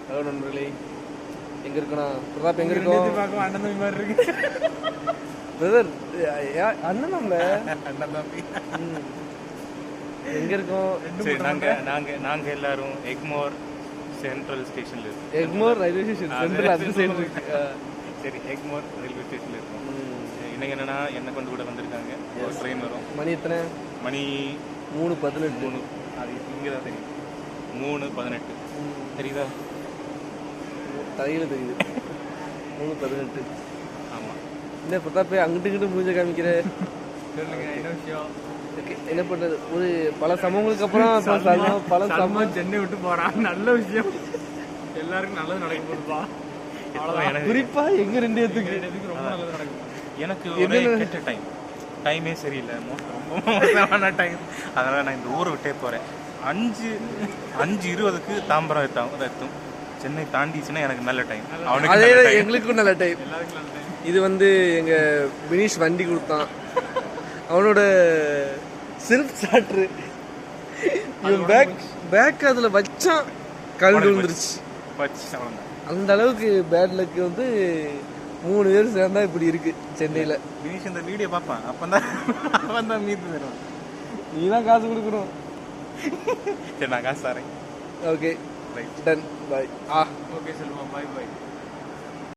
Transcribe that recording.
Hello நண்பர்களே, எங்கே இருக்கணும்? பிரதாப் எங்கே இருக்கோம்? அண்ணன் தம்பி மாதிரி இருக்கு. பிரதர் அண்ணன் நம்ம அண்ணன் தம்பி எங்கே இருக்கோம்? சரி, நாங்கள் எல்லாரும் எக்மோர் சென்ட்ரல் ஸ்டேஷனில் இருக்கோம். எக்மோர் ரயில்வே ஸ்டேஷன் சென்ட்ரல் அந்த சைடு இருக்கு. சரி, எக்மோர் ரயில்வே ஸ்டேஷனில் இருக்கோம். இன்னைக்கு என்னன்னா என்ன கொண்டு கூட வந்திருக்காங்க. ஒரு ட்ரெயின் வரும். மணி எத்தனை? மணி 3:18. அது இங்கே தான் தெரியும். 3:18 தெரியுதா? தலையில் தெரியுது. 3:18. ஆமாம். இல்லை பிரதாப்பே அங்கிட்டு இங்கிட்டு மூஞ்ச காமிக்கிற. சொல்லுங்க, என்ன விஷயம்? என்ன பண்ணுறது? ஒரு பல சமூகங்களுக்கு அப்புறம் பல சமூகம் சென்னை விட்டு போகிறான். நல்ல விஷயம், எல்லாருக்கும் நல்லது நடக்க போகுதுப்பா. குறிப்பா எங்க ரெண்டு பேத்துக்கு ரொம்ப நல்லது நடக்கும். எனக்கு ஒரு கெட்ட டைமே சரியில்லை, ரொம்ப மோசமான டைம். அதனால் நான் இந்த ஊரை விட்டே போகிறேன். 5:20க்கு தாம்பரம் எத்தும். சென்னை தாண்டிச்சுன்னா எனக்கு நல்ல டைம். அதே எங்களுக்கும் நல்ல டைம். இது வந்து எங்க பினிஷ் வண்டி கொடுத்தான். அவனோட செல்ஃப் ஸ்டார்டர். பேக் அதில் வச்சான், கழுண்டு விழுந்துருச்சு. அந்த அளவுக்கு பேட் லக் வந்து 3 பேர் சேர்ந்தா இப்படி இருக்கு சென்னையில. பினிஷ் இந்த வீடியோ பார்ப்பான், அப்பந்தான் மீது தருவான். நீ தான் காசு கொடுக்கணும். சரி, நான் காசு தரேன். ஓகே, ரைட், டன், பாய். ஓகே, சொல்லுவான், பாய் பாய்.